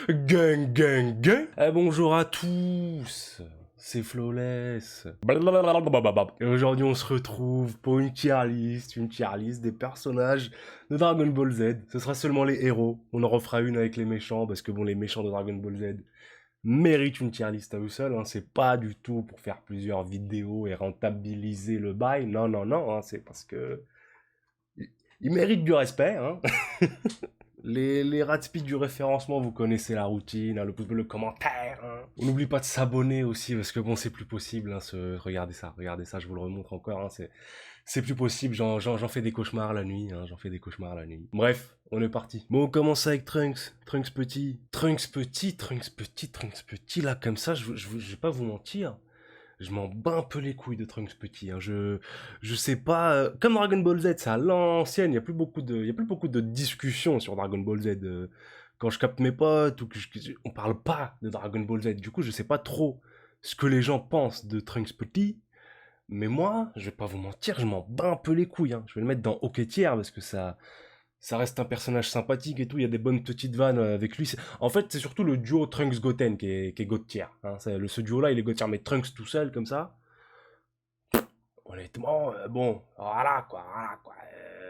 Gang, gang, gang. Bonjour à tous, c'est Flawless. Blablabla. Et aujourd'hui, on se retrouve pour une tier list des personnages de Dragon Ball Z. Ce sera seulement les héros. On en refera une avec les méchants, parce que bon, les méchants de Dragon Ball Z méritent une tier list à eux seuls. Hein. C'est pas du tout pour faire plusieurs vidéos et rentabiliser le bail. Non, non, non. Hein. C'est parce que ils méritent du respect. Hein. Les ratspeed du référencement, vous connaissez la routine, hein, le pouce bleu, le commentaire. Hein. On n'oublie pas de s'abonner aussi, parce que bon, c'est plus possible. Hein, regardez ça, je vous le remontre encore. Hein, c'est plus possible, j'en fais des cauchemars la nuit. Hein, j'en fais des cauchemars la nuit. Bref, on est parti. Bon, on commence avec Trunks. Trunks petit. Trunks petit, là, comme ça, je vais pas vous mentir. Je m'en bats un peu les couilles de Trunks petit. Hein. Je sais pas. Comme Dragon Ball Z, c'est à l'ancienne. Il y a plus beaucoup de discussions sur Dragon Ball Z. Quand je capte mes potes ou on parle pas de Dragon Ball Z. Du coup, je sais pas trop ce que les gens pensent de Trunks petit. Mais moi, je vais pas vous mentir, je m'en bats un peu les couilles. Hein. Je vais le mettre dans OK tier parce que ça reste un personnage sympathique et tout. Il y a des bonnes petites vannes avec lui. En fait, c'est surtout le duo Trunks-Goten qui est God tier. Hein. Ce duo-là, il est God tier. Mais Trunks tout seul, comme ça, honnêtement, bon, voilà quoi.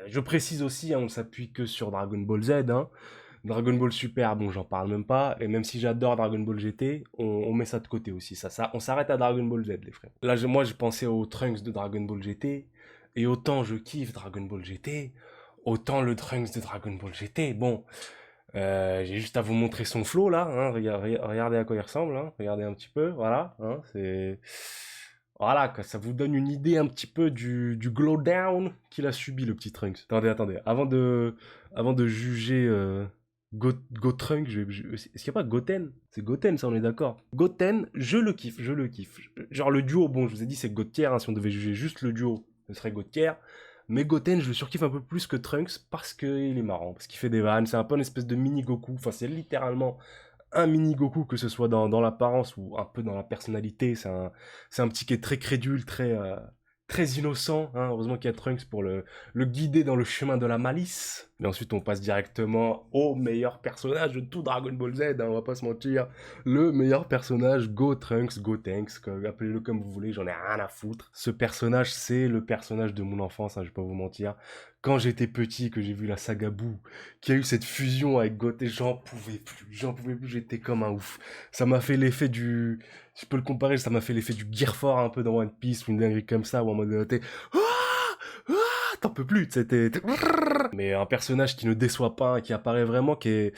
Je précise aussi, hein, on s'appuie que sur Dragon Ball Z. Hein. Dragon Ball Super, bon, j'en parle même pas. Et même si j'adore Dragon Ball GT, on met ça de côté aussi. On s'arrête à Dragon Ball Z, les frères. Là, moi, je pensais aux Trunks de Dragon Ball GT. Et autant je kiffe Dragon Ball GT, autant le Trunks de Dragon Ball GT. Bon, j'ai juste à vous montrer son flow là. Hein. Regardez à quoi il ressemble. Hein. Regardez un petit peu. Voilà. Hein. C'est. Voilà, quoi, ça vous donne une idée un petit peu du glow down qu'il a subi, le petit Trunks. Attendez. Avant de juger Trunks, est-ce qu'il n'y a pas Goten? C'est Goten, ça, on est d'accord. Goten, je le kiffe, je le kiffe. Genre, le duo, bon, je vous ai dit, c'est God tier. Hein, si on devait juger juste le duo, ce serait God tier. Mais Goten, je le surkiffe un peu plus que Trunks parce qu'il est marrant, parce qu'il fait des vannes. C'est un peu une espèce de mini Goku. Enfin, c'est littéralement un mini Goku, que ce soit dans l'apparence ou un peu dans la personnalité. C'est un petit qui est très crédule, très innocent. Hein. Heureusement qu'il y a Trunks pour le guider dans le chemin de la malice. Et ensuite, on passe directement au meilleur personnage de tout Dragon Ball Z. Hein, on va pas se mentir. Le meilleur personnage, Go Trunks, Go Tanks, appelez-le comme vous voulez, j'en ai rien à foutre. Ce personnage, c'est le personnage de mon enfance, hein, je vais pas vous mentir. Quand j'étais petit, que j'ai vu la saga Boo, qu'il y a eu cette fusion avec Goten, j'en pouvais plus, j'étais comme un ouf. Ça m'a fait l'effet du, je peux le comparer, ça m'a fait l'effet du Gear 4 un peu dans One Piece, ou une dinguerie comme ça, où en mode, ah, ah, t'en peux plus, mais un personnage qui ne déçoit pas, hein, qui apparaît vraiment, qui est,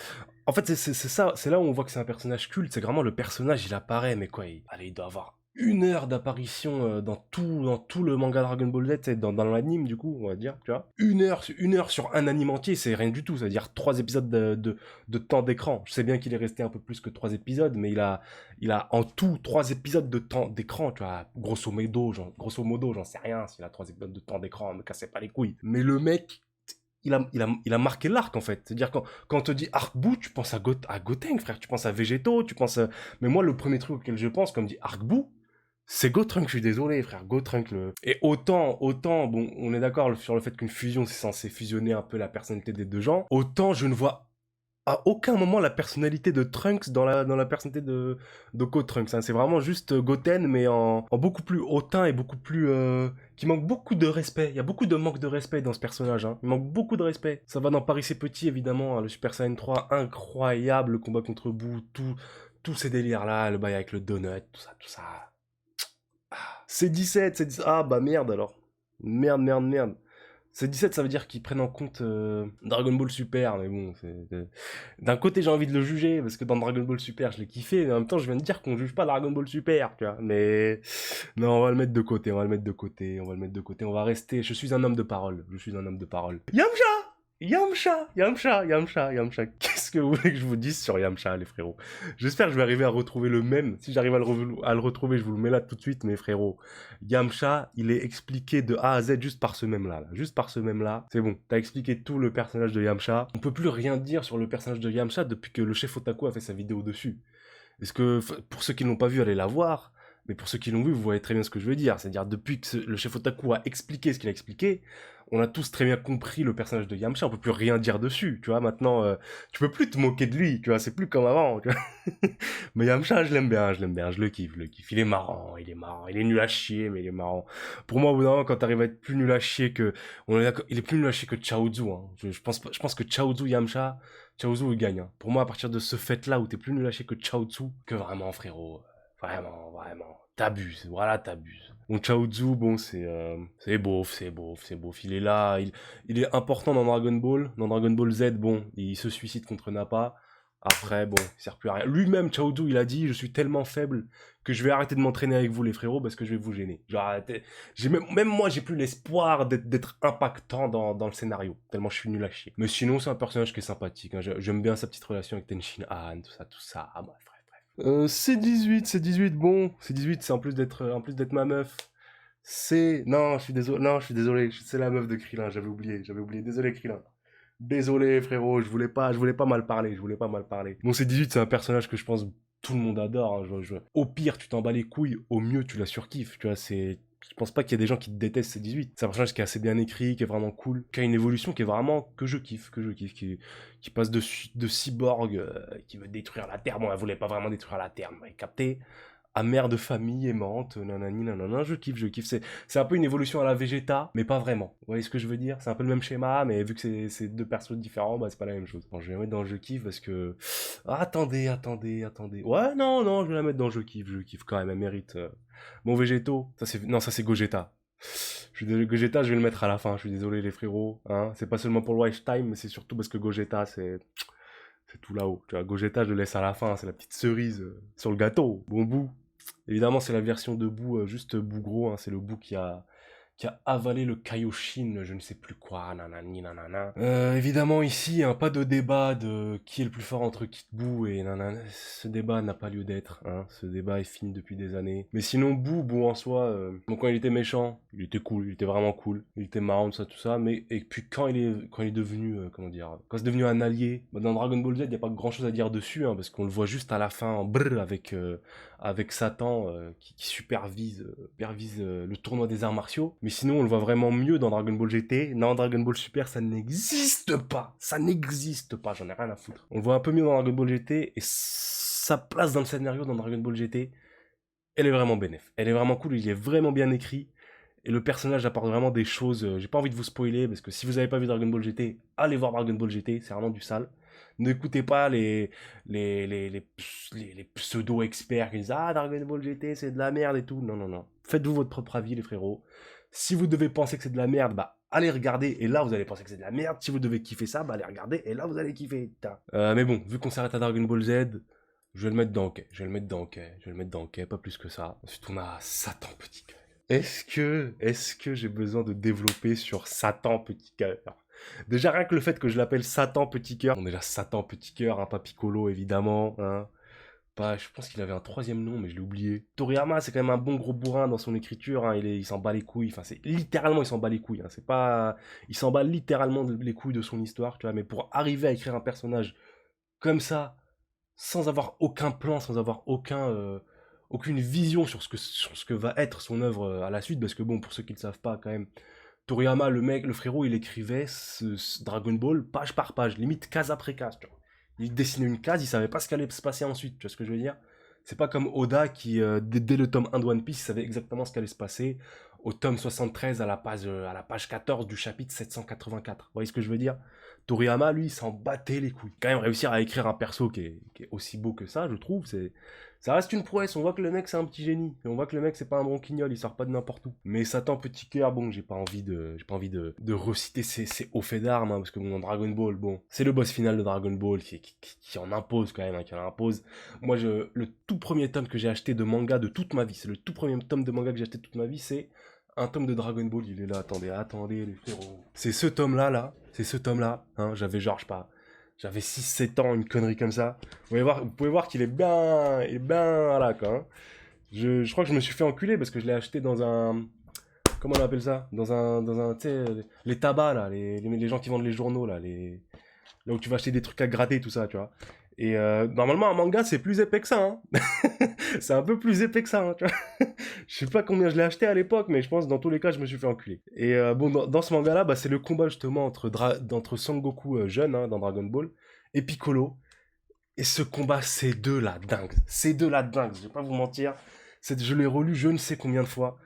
en fait, c'est ça, c'est là où on voit que c'est un personnage culte, c'est vraiment le personnage, il apparaît, mais quoi, allez, il doit avoir 1 heure d'apparition dans tout le manga Dragon Ball Z, dans l'anime du coup, on va dire, tu vois. 1 heure sur un anime entier, c'est rien du tout, c'est-à-dire 3 épisodes de temps d'écran. Je sais bien qu'il est resté un peu plus que 3 épisodes, mais il a en tout 3 épisodes de temps d'écran, tu vois. Grosso modo, j'en sais rien s'il a 3 épisodes de temps d'écran, me cassez pas les couilles. Mais le mec, il a marqué l'arc en fait. C'est-à-dire quand on te dit arc bout, tu penses à Gotenks, frère. Tu penses à Végéto, tu penses à... Mais moi, le premier truc auquel je pense, comme dit arc bout, c'est Gotrunk, je suis désolé, frère. Gotrunk, le... Et autant, bon, on est d'accord sur le fait qu'une fusion, c'est censé fusionner un peu la personnalité des deux gens. Autant, je ne vois à aucun moment la personnalité de Trunks dans la personnalité de Trunks. Hein. C'est vraiment juste Goten, mais en beaucoup plus hautain et beaucoup plus... qui manque beaucoup de respect. Il y a beaucoup de manque de respect dans ce personnage. Hein. Il manque beaucoup de respect. Ça va dans Paris c'est petit, évidemment. Hein. Le Super Saiyan 3, incroyable. Le combat contre Boo, tous ces délires-là. Le bail avec le donut, tout ça. C'est 17, c'est 17. Ah bah merde alors. Merde. C'est 17, ça veut dire qu'ils prennent en compte Dragon Ball Super, mais bon, d'un côté j'ai envie de le juger, parce que dans Dragon Ball Super je l'ai kiffé, mais en même temps je viens de dire qu'on juge pas Dragon Ball Super, tu vois, mais... Non, on va le mettre de côté, on va rester... Je suis un homme de parole, Yamcha! Yamcha. Qu'est-ce que vous voulez que je vous dise sur Yamcha, les frérots? J'espère que je vais arriver à retrouver le même. Si j'arrive à le retrouver, je vous le mets là tout de suite, mes frérots. Yamcha, il est expliqué de A à Z juste par ce même-là. Juste par ce même-là. C'est bon, t'as expliqué tout le personnage de Yamcha. On peut plus rien dire sur le personnage de Yamcha depuis que le chef Otaku a fait sa vidéo dessus. Est-ce que, pour ceux qui ne l'ont pas vu, allez la voir. Mais pour ceux qui l'ont vu, vous voyez très bien ce que je veux dire. C'est-à-dire, depuis que le chef Otaku a expliqué ce qu'il a expliqué, on a tous très bien compris le personnage de Yamcha. On peut plus rien dire dessus, tu vois. Maintenant, tu peux plus te moquer de lui, tu vois. C'est plus comme avant, tu vois. Mais Yamcha, je l'aime bien, je l'aime bien, je le kiffe, je le kiffe. Il est marrant, il est marrant. Il est nul à chier, mais il est marrant. Pour moi, au bout d'un moment, quand t'arrives à être plus nul à chier que... On est d'accord, il est plus nul à chier que Chaozu, hein. Je pense que Chaozu, Yamcha, Chaozu, il gagne, hein. Pour moi, à partir de ce fait-là, où t'es plus nul à chier que Chaozu, que vraiment, frérot. Vraiment, vraiment. T'abuses, voilà, t'abuses. Donc Chaozu, bon, c'est beauf, c'est beauf, c'est beauf. Il est là, il est important dans Dragon Ball. Dans Dragon Ball Z, bon, il se suicide contre Nappa. Après, bon, il sert plus à rien. Lui-même, Chaozu, il a dit, je suis tellement faible que je vais arrêter de m'entraîner avec vous, les frérots, parce que je vais vous gêner. Genre, arrêtez. Même moi, j'ai plus l'espoir d'être impactant dans le scénario, tellement je suis nul à chier. Mais sinon, c'est un personnage qui est sympathique, hein. J'aime bien sa petite relation avec Tenshin Han, tout ça. Ah, bref, bref, bref. C18, bon, C18, c'est en plus d'être ma meuf. Non, je suis désolé, c'est la meuf de Krillin, j'avais oublié, désolé Krillin. Désolé frérot, je voulais pas mal parler, je voulais pas mal parler. Bon, C18, c'est un personnage que je pense tout le monde adore, hein. Au pire, tu t'en bats les couilles, au mieux, tu la surkiffes, tu vois, Je pense pas qu'il y ait des gens qui détestent C18. C'est un personnage qui est assez bien écrit, qui est vraiment cool, qui a une évolution qui est vraiment que je kiffe, qui passe de cyborg, qui veut détruire la Terre. Bon, elle voulait pas vraiment détruire la Terre, mais capté, à mère de famille aimante, nanani, nanana, je kiffe, je kiffe. C'est un peu une évolution à la Vegeta, mais pas vraiment. Vous voyez ce que je veux dire? C'est un peu le même schéma, mais vu que c'est deux persos différents, bah c'est pas la même chose. Bon, je vais la mettre dans je kiffe parce que... Ah, attendez. Ouais, non, je vais la mettre dans je kiffe quand même, elle mérite. Bon, Végéto, non, ça c'est Gogeta. Gogeta, je vais le mettre à la fin, je suis désolé les frérots, hein. C'est pas seulement pour le watch time, mais c'est surtout parce que Gogeta, c'est tout là-haut. Tu vois, Gogeta, je le laisse à la fin, c'est la petite cerise sur le gâteau. Bon bout. Évidemment, c'est la version de Boo, juste Boo gros, hein, c'est le Boo qui a avalé le Kaioshin, je ne sais plus quoi, nanani, nanana. Évidemment, ici, hein, pas de débat de qui est le plus fort entre Kid Boo et nanana. Ce débat n'a pas lieu d'être, hein. Ce débat est fini depuis des années. Mais sinon, Boo en soi, bon, quand il était méchant, il était cool, il était vraiment cool. Il était marrant, tout ça. Mais, et puis quand il est devenu, comment dire, quand c'est devenu un allié, bah, dans Dragon Ball Z, il n'y a pas grand chose à dire dessus, hein, parce qu'on le voit juste à la fin en brrr avec Satan qui supervise le tournoi des arts martiaux. Mais sinon, on le voit vraiment mieux dans Dragon Ball GT. Non, Dragon Ball Super, ça n'existe pas. Ça n'existe pas, j'en ai rien à foutre. On le voit un peu mieux dans Dragon Ball GT, et sa place dans le scénario dans Dragon Ball GT, elle est vraiment bénéf. Elle est vraiment cool, il est vraiment bien écrit. Et le personnage apporte vraiment des choses. J'ai pas envie de vous spoiler, parce que si vous avez pas vu Dragon Ball GT, allez voir Dragon Ball GT, c'est vraiment du sale. N'écoutez pas les pseudo-experts qui disent ah, Dragon Ball GT, c'est de la merde et tout. Non. Faites-vous votre propre avis, les frérots. Si vous devez penser que c'est de la merde, bah allez regarder, et là vous allez penser que c'est de la merde. Si vous devez kiffer ça, bah allez regarder, et là vous allez kiffer. Mais bon, vu qu'on s'arrête à Dragon Ball Z, je vais le mettre dans OK. Je vais le mettre dans OK, pas plus que ça. Ensuite, on a Satan Petit Cœur. Est-ce que j'ai besoin de développer sur Satan Petit Cœur? Déjà, rien que le fait que je l'appelle Satan Petit Cœur. Bon, déjà, Satan Petit Cœur, hein, pas Piccolo, évidemment, hein. Pas, je pense qu'il avait un troisième nom, mais je l'ai oublié. Toriyama, c'est quand même un bon gros bourrin dans son écriture, hein. Il s'en bat les couilles. Enfin, c'est littéralement, il s'en bat les couilles, hein. C'est pas... Il s'en bat littéralement les couilles de son histoire, tu vois. Mais pour arriver à écrire un personnage comme ça, sans avoir aucun plan, sans avoir aucune vision sur ce que va être son œuvre à la suite, parce que bon, pour ceux qui ne le savent pas, quand même, Toriyama, le frérot, il écrivait ce Dragon Ball page par page, limite case après case, tu vois. Il dessinait une case, il savait pas ce qu'allait se passer ensuite, tu vois ce que je veux dire? C'est pas comme Oda qui, dès le tome 1 de One Piece, il savait exactement ce qu'allait se passer au tome 73 à la page 14 du chapitre 784. Vous voyez ce que je veux dire? Toriyama, lui, il s'en battait les couilles. Quand même réussir à écrire un perso qui est aussi beau que ça, je trouve, ça reste une prouesse. On voit que le mec, c'est un petit génie. Et on voit que le mec, c'est pas un bronquignol, il sort pas de n'importe où. Mais Satan Petit Cœur, bon, j'ai pas envie de reciter ses hauts faits d'armes, hein, parce que bon, dans Dragon Ball, bon, c'est le boss final de Dragon Ball qui en impose quand même, hein, qui en impose. Moi, le tout premier tome que j'ai acheté de manga de toute ma vie, c'est le tout premier tome de manga que j'ai acheté de toute ma vie, c'est un tome de Dragon Ball. Il est là, attendez, les frérots. C'est ce tome-là, hein, j'avais genre, je sais pas, j'avais 6-7 ans, une connerie comme ça. Vous pouvez voir qu'il est bien là, quoi, hein. Je crois que je me suis fait enculer parce que je l'ai acheté dans un... Comment on appelle ça? Dans un, tu sais, les tabacs, là, les gens qui vendent les journaux, là, là où tu vas acheter des trucs à gratter, tout ça, tu vois. Et normalement, un manga, c'est plus épais que ça, hein. C'est un peu plus épais que ça, hein, tu vois. Je sais pas combien je l'ai acheté à l'époque, mais je pense que dans tous les cas, je me suis fait enculer. Et bon, dans ce manga-là, bah, c'est le combat justement entre Sangoku jeune, hein, dans Dragon Ball, et Piccolo. Et ce combat, c'est de la dingue. C'est de la dingue, je vais pas vous mentir. Je l'ai relu je ne sais combien de fois.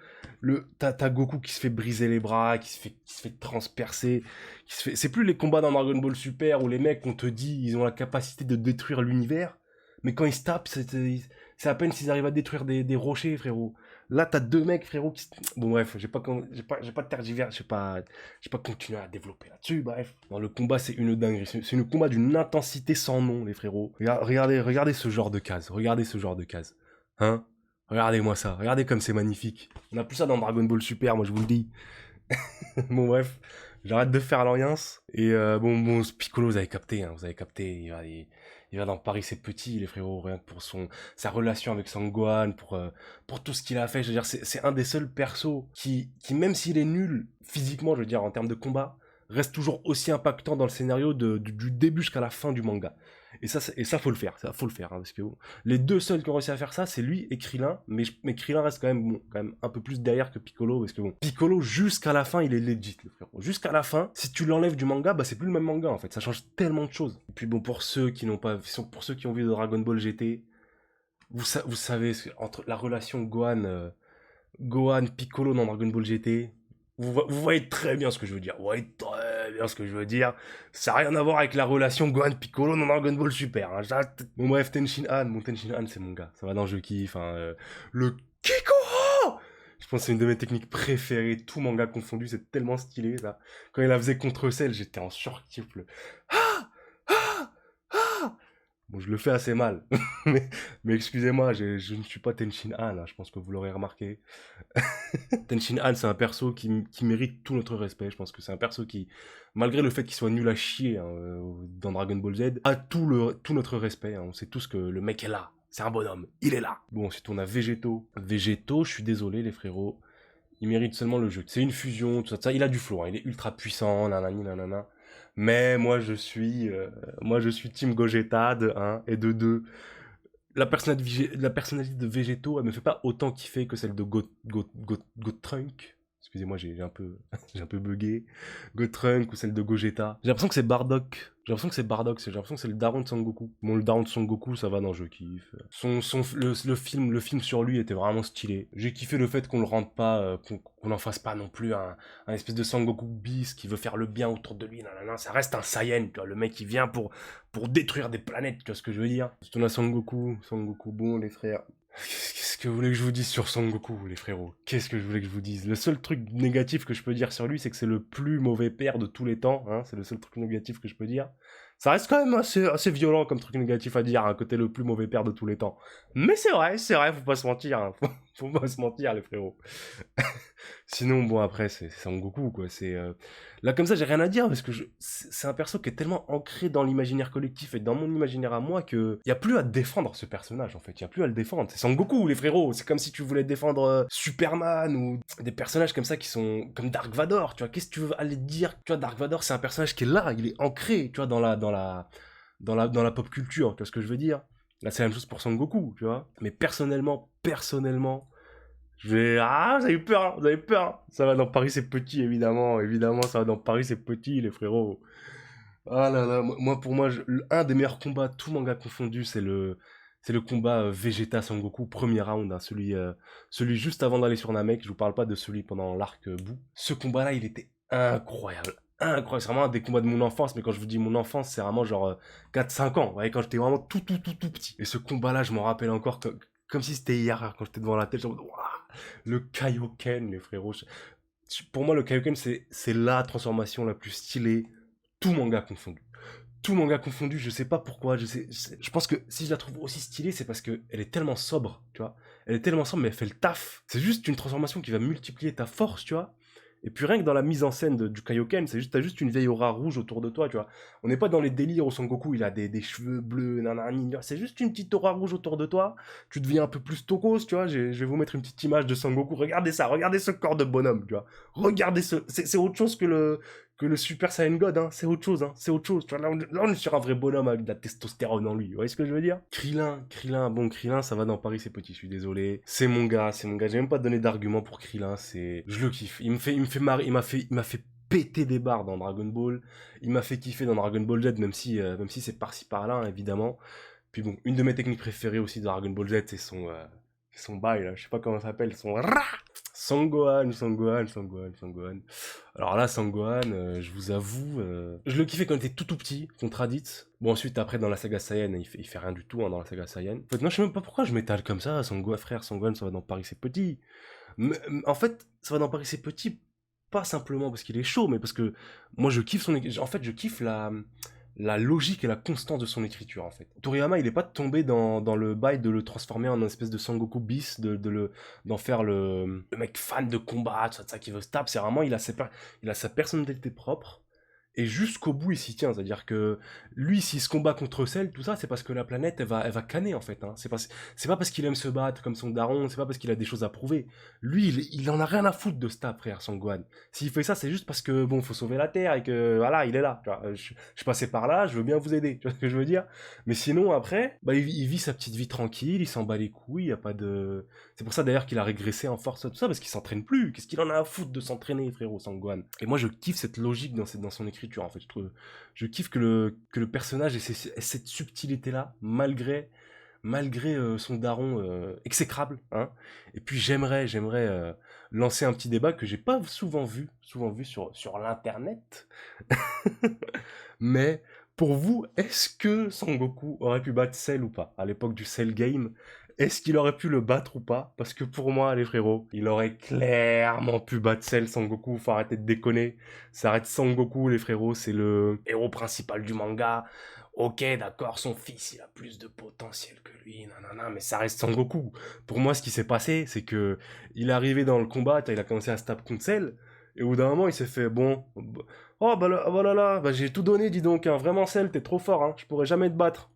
T'as Goku qui se fait briser les bras, qui se fait transpercer. C'est plus les combats dans Dragon Ball Super où les mecs, on te dit, ils ont la capacité de détruire l'univers. Mais quand ils se tapent, c'est à peine s'ils arrivent à détruire des rochers, frérot. Là, t'as deux mecs, frérot, Bon, bref, j'ai pas tergiversé, j'ai pas continué à développer là-dessus, bref. Dans le combat, c'est une dinguerie. C'est une combat d'une intensité sans nom, les frérots. Regardez ce genre de case. Regardez ce genre de case. Hein? Regardez-moi ça. Regardez comme c'est magnifique. On a plus ça dans Dragon Ball Super, moi, je vous le dis. Bon, bref. J'arrête de faire l'alliance. Et bon, Piccolo, vous avez capté, hein, vous avez capté. Il va dans Paris, c'est petit, les frérots, rien que pour sa relation avec Sangohan, pour tout ce qu'il a fait. Je veux dire, c'est un des seuls persos qui, même s'il est nul physiquement, je veux dire, en termes de combat, reste toujours aussi impactant dans le scénario du début jusqu'à la fin du manga. Et ça faut le faire, hein, parce que bon, les deux seuls qui ont réussi à faire ça, c'est lui et Krillin, mais Krillin reste quand même un peu plus derrière que Piccolo, parce que bon, Piccolo jusqu'à la fin, il est legit, le frérot. Jusqu'à la fin, si tu l'enlèves du manga, bah c'est plus le même manga en fait, ça change tellement de choses. Et puis bon, pour ceux qui ont vu Dragon Ball GT, vous savez, entre la relation Gohan Piccolo dans Dragon Ball GT, vous voyez très bien ce que je veux dire. Vous voyez très bien ce que je veux dire. Ça n'a rien à voir avec la relation Gohan Piccolo dans Dragon Ball Super. Hein. Bon bref, Tenshin Han. Mon Tenshin Han, c'est mon gars. Ça va dans Je kiffe. Hein. Le Kikoho, je pense que c'est une de mes techniques préférées. Tout manga confondu, c'est tellement stylé ça. Quand il la faisait contre Cell, j'étais en surkiff. Ah ah ah. Bon, je le fais assez mal. mais excusez-moi, je ne suis pas Tenshin Han. Hein. Je pense que vous l'aurez remarqué. Tenshin Han, c'est un perso qui mérite tout notre respect. Je pense que c'est un perso qui, malgré le fait qu'il soit nul à chier hein, dans Dragon Ball Z, a tout notre respect. Hein. On sait tous que le mec est là. C'est un bonhomme. Il est là. Bon, ensuite, on a Végéto. Végéto, je suis désolé, les frérots. Il mérite seulement le jeu. C'est une fusion, tout ça. Il a du flow. Hein. Il est ultra puissant, nanani, nanana. Mais moi, je suis Team Gogeta de 1 et de 2. La personnalité de Végéto, elle me fait pas autant kiffer que celle de Trunk. Excusez-moi, j'ai un peu, j'ai un peu bugué. Trunk ou celle de Gogeta. J'ai l'impression que c'est Bardock. J'ai l'impression que c'est le daron de Sangoku. Bon, le daron de Sangoku, ça va dans Je kiffe. Le film sur lui était vraiment stylé. J'ai kiffé le fait qu'on le rende pas, qu'on n'en fasse pas non plus un espèce de Sangoku bis qui veut faire le bien autour de lui. Nanana, ça reste un Saiyan, tu vois. Le mec, il vient pour détruire des planètes, tu vois ce que je veux dire. C'est on a Sangoku, bon, les frères. Qu'est-ce que vous voulez que je vous dise sur Sangoku, les frérots? Qu'est-ce que je voulais que je vous dise? Le seul truc négatif que je peux dire sur lui, c'est que c'est le plus mauvais père de tous les temps. Hein, c'est le seul truc négatif que je peux dire. Ça reste quand même assez violent comme truc négatif à dire, hein, que t'es le plus mauvais père de tous les temps. Mais c'est vrai, faut pas se mentir. Hein, faut pas se mentir, les frérots. Sinon, bon, après, c'est Sangoku, quoi. Là, comme ça, j'ai rien à dire, parce que c'est un perso qui est tellement ancré dans l'imaginaire collectif et dans mon imaginaire à moi que y a plus à défendre ce personnage, en fait. Y a plus à le défendre. C'est Sangoku, les frérots. C'est comme si tu voulais défendre Superman ou des personnages comme ça qui sont comme Dark Vador, tu vois. Qu'est-ce que tu veux aller dire? Tu vois, Dark Vador, c'est un personnage qui est là, il est ancré, tu vois, dans la pop culture, tu vois ce que je veux dire? Là, c'est la même chose pour Sangoku, tu vois. Mais personnellement, vous avez eu peur, hein, vous avez peur. Hein. Ça va dans Paris, c'est petit, évidemment. Évidemment, ça va dans Paris, c'est petit, les frérots. Ah là là, pour moi, un des meilleurs combats, tout manga confondu, c'est le combat Vegeta Sangoku, premier round, hein, celui juste avant d'aller sur Namek. Je vous parle pas de celui pendant l'arc Boo. Ce combat-là, il était incroyable. Incroyable, c'est vraiment un des combats de mon enfance, mais quand je vous dis mon enfance, c'est vraiment genre 4-5 ans, ouais, quand j'étais vraiment tout petit. Et ce combat-là, je m'en rappelle encore comme si c'était hier, quand j'étais devant la télé, genre, waouh, le Kaioken, les frérots. Pour moi, le Kaioken, c'est la transformation la plus stylée, tout manga confondu. Tout manga confondu, je sais pas pourquoi, je pense que si je la trouve aussi stylée, c'est parce que elle est tellement sobre, tu vois. Elle est tellement sobre, mais elle fait le taf. C'est juste une transformation qui va multiplier ta force, tu vois. Et puis rien que dans la mise en scène du Kaioken, t'as juste une vieille aura rouge autour de toi, tu vois. On n'est pas dans les délires où Son Goku, il a des cheveux bleus, nanani, c'est juste une petite aura rouge autour de toi. Tu deviens un peu plus tokos, tu vois. Je vais vous mettre une petite image de Son Goku. Regardez ça, regardez ce corps de bonhomme, tu vois. Regardez c'est autre chose que le Super Saiyan God, hein. C'est autre chose, hein. C'est autre chose. Tu vois, là, on est sur un vrai bonhomme avec de la testostérone en lui. Vous voyez ce que je veux dire? Krillin, ça va dans Paris, c'est petit, je suis désolé. C'est mon gars, c'est mon gars. J'ai même pas donné d'argument pour Krillin, je le kiffe. Il me fait marrer, il m'a fait péter des barres dans Dragon Ball. Il m'a fait kiffer dans Dragon Ball Z, même si c'est par-ci par-là, hein, évidemment. Puis bon, une de mes techniques préférées aussi de Dragon Ball Z, c'est son bail, là. Je sais pas comment ça s'appelle, son Sangohan. Alors là, Sangohan, je vous avoue, je le kiffais quand il était tout petit, contre Raditz. Bon, ensuite, après, dans la saga Saiyan, il fait rien du tout, hein, dans la saga Saiyan. En fait, moi, je sais même pas pourquoi je m'étale comme ça, Sangohan, frère, Sangohan, ça va dans Paris, c'est petit. En fait, ça va dans Paris, c'est petit, pas simplement parce qu'il est chaud, mais parce que moi, je kiffe en fait, je kiffe la logique et la constance de son écriture, en fait. Toriyama, il est pas tombé dans le bail de le transformer en une espèce de Sangoku bis, d'en faire le mec fan de combat, tout ça qui veut se taper. C'est vraiment, il a sa personnalité propre. Et jusqu'au bout, il s'y tient. C'est-à-dire que lui, s'il se combat contre Cell, tout ça, c'est parce que la planète, elle va canner, en fait. Hein. C'est pas parce qu'il aime se battre comme son daron, c'est pas parce qu'il a des choses à prouver. Lui, il en a rien à foutre de ça, frère, son Gohan. S'il fait ça, c'est juste parce que, bon, faut sauver la Terre et que, voilà, il est là. Tu vois. Je suis passé par là, je veux bien vous aider. Tu vois ce que je veux dire? Mais sinon, après, bah, il vit sa petite vie tranquille, il s'en bat les couilles, il y a pas de... C'est pour ça, d'ailleurs, qu'il a régressé en force, tout ça, parce qu'il s'entraîne plus. Qu'est-ce qu'il en a à foutre de s'entraîner, frérot, son Gohan? Et moi, je kiffe cette logique dans son écriture, en fait. Je kiffe que le personnage ait cette subtilité-là, malgré son daron exécrable, hein. Et puis j'aimerais lancer un petit débat que j'ai pas souvent vu sur l'internet. Mais pour vous, est-ce que Son Goku aurait pu battre Cell ou pas à l'époque du Cell Game? Est-ce qu'il aurait pu le battre ou pas? Parce que pour moi, les frérots, il aurait clairement pu battre Cell, Son Goku. Faut arrêter de déconner. Ça arrête Son Goku, les frérots. C'est le héros principal du manga. Ok, d'accord, son fils, il a plus de potentiel que lui, nanana, mais ça reste Son Goku. Pour moi, ce qui s'est passé, c'est que il est arrivé dans le combat, il a commencé à se taper contre Cell, et au bout d'un moment, il s'est fait, bon, oh bah là, bah j'ai tout donné, dis donc, hein, vraiment Cell, t'es trop fort, hein, je pourrais jamais te battre.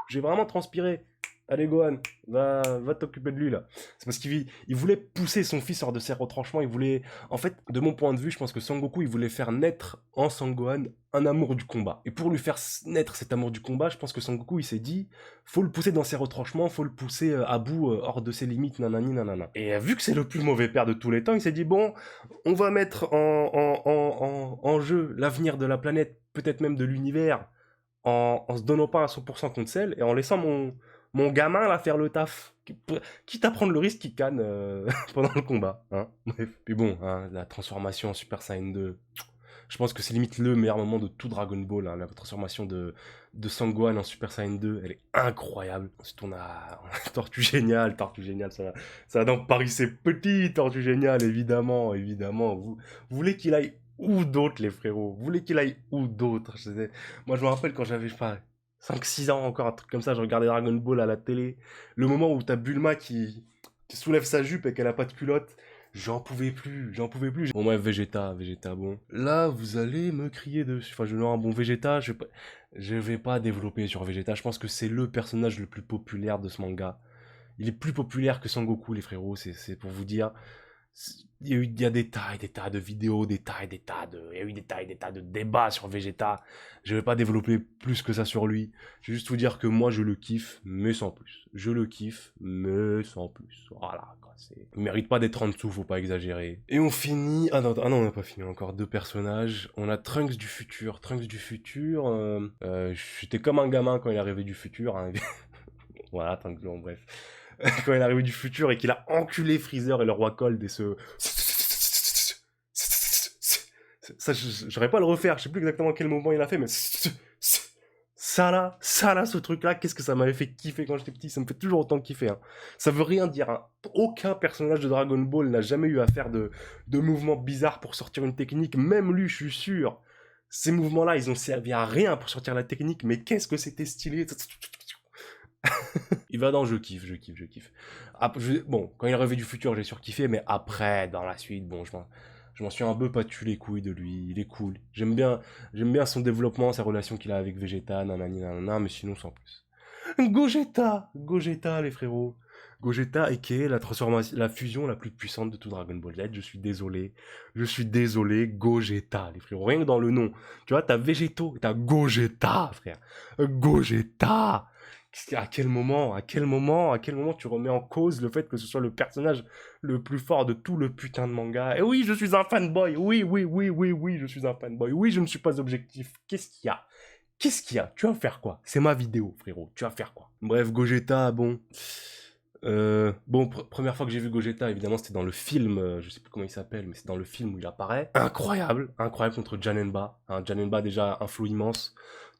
J'ai vraiment transpiré. Allez Gohan, va t'occuper de lui là. C'est parce il voulait pousser son fils hors de ses retranchements, il voulait... En fait, de mon point de vue, je pense que Sangoku, il voulait faire naître en Sangohan un amour du combat. Et pour lui faire naître cet amour du combat, je pense que Sangoku, il s'est dit, faut le pousser dans ses retranchements, faut le pousser à bout, hors de ses limites, nanani, nanana. Et vu que c'est le plus mauvais père de tous les temps, il s'est dit, bon, on va mettre en jeu l'avenir de la planète, peut-être même de l'univers, en se donnant pas à 100% contre Cell, et en laissant mon gamin là faire le taf, quitte à prendre le risque qu'il canne pendant le combat, hein. Bref. Puis bon, hein, la transformation en Super Saiyan 2, je pense que c'est limite le meilleur moment de tout Dragon Ball, hein. La transformation de Sangohan en Super Saiyan 2, elle est incroyable. Ensuite on a Tortue Géniale, ça va dans Paris c'est petit, Tortue Géniale, évidemment. Vous voulez qu'il aille où d'autre, les frérots? Vous voulez qu'il aille où d'autre? Moi je me rappelle quand j'avais, je sais pas, 5 6 ans encore, un truc comme ça, je regardais Dragon Ball à la télé. Le moment où t'as Bulma qui soulève sa jupe et qu'elle a pas de culotte, j'en pouvais plus. Bon, bref, Vegeta, bon. Là, vous allez me crier dessus. Enfin, je veux dire, bon, Vegeta, je vais pas développer sur Vegeta. Je pense que c'est le personnage le plus populaire de ce manga. Il est plus populaire que Sangoku, les frérots, c'est pour vous dire. Il y a des tas de vidéos, il y a eu des tas de débats sur Vegeta. Je vais pas développer plus que ça sur lui. Je vais juste vous dire que moi je le kiffe, mais sans plus. Je le kiffe, mais sans plus. Voilà, quoi. Il mérite pas d'être en dessous, faut pas exagérer. Et on finit. Ah non, on n'a pas fini. Encore deux personnages. On a Trunks du futur. J'étais comme un gamin quand il est arrivé du futur, hein. Voilà, Trunks, bon, bref. Quand il est arrivé du futur et qu'il a enculé Freezer et le roi Cold et ce... Ça, j'aurais pas à le refaire, je sais plus exactement quel moment il a fait, mais... Ça là, ce truc-là, qu'est-ce que ça m'avait fait kiffer quand j'étais petit, ça me fait toujours autant kiffer, hein. Ça veut rien dire, hein. Aucun personnage de Dragon Ball n'a jamais eu à faire de mouvements bizarres pour sortir une technique, même lui, je suis sûr. Ces mouvements-là, ils ont servi à rien pour sortir la technique, mais qu'est-ce que c'était stylé. Il va dans je kiffe. Bon, quand il est revenu du futur, j'ai surkiffé, mais après, dans la suite, bon, je m'en suis un peu battu les couilles de lui. Il est cool. J'aime bien son développement, sa relation qu'il a avec Vegeta, nanani, nanana, mais sinon, sans plus. Gogeta, les frérots. Gogeta et qui est la transformation, la fusion la plus puissante de tout Dragon Ball Z. Je suis désolé, Gogeta, les frères. Rien que dans le nom. Tu vois, t'as Végéto, t'as Gogeta, frère. Gogeta. À quel moment tu remets en cause le fait que ce soit le personnage le plus fort de tout le putain de manga? Et oui, je suis un fanboy. Oui, je suis un fanboy. Oui, je ne suis pas objectif. Qu'est-ce qu'il y a? Qu'est-ce qu'il y a? Tu vas faire quoi? C'est ma vidéo, frérot. Tu vas faire quoi? Bref, Gogeta, bon. Première fois que j'ai vu Gogeta, évidemment, c'était dans le film, je sais plus comment il s'appelle, mais c'est dans le film où il apparaît. Incroyable, incroyable contre Janemba. Hein, Janemba, déjà, un flow immense.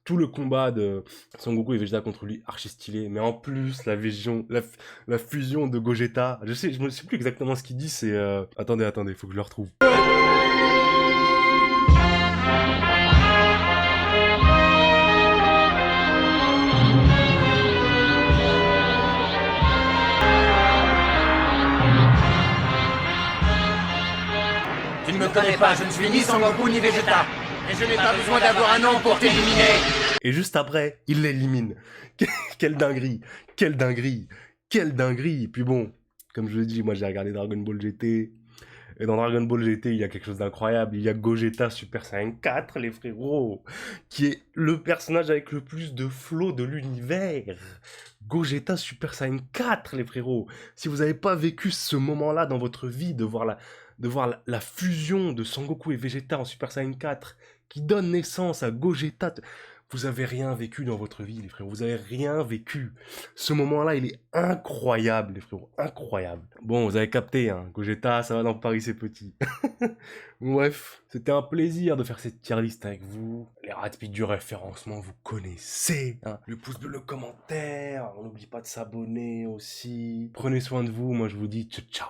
Tout le combat de Son Goku et Vegeta contre lui, archi stylé. Mais en plus, la fusion de Gogeta. Je me sais plus exactement ce qu'il dit, c'est... Attendez, faut que je le retrouve. Tu ne me connais pas, je ne suis ni Sangoku ni Vegeta. Et je n'ai pas besoin d'avoir un nom pour t'éliminer. Et juste après, il l'élimine. Quelle dinguerie, quelle dinguerie, quelle dinguerie. Puis bon, comme je le dis, moi j'ai regardé Dragon Ball GT. Et dans Dragon Ball GT, il y a quelque chose d'incroyable. Il y a Gogeta Super Saiyan 4, les frérots, qui est le personnage avec le plus de flow de l'univers. Gogeta Super Saiyan 4, les frérots. Si vous n'avez pas vécu ce moment-là dans votre vie, de voir la fusion de Sangoku et Vegeta en Super Saiyan 4, qui donne naissance à Gogeta, vous avez rien vécu dans votre vie, les frérots. Vous avez rien vécu. Ce moment-là, il est incroyable, les frérots. Incroyable. Bon, vous avez capté, hein. Gogeta, ça va dans Paris, c'est petit. Bref, c'était un plaisir de faire cette tier list avec vous. Les rapides du référencement, vous connaissez. Hein. Le pouce bleu, le commentaire. On n'oublie pas de s'abonner aussi. Prenez soin de vous. Moi, je vous dis ciao, ciao.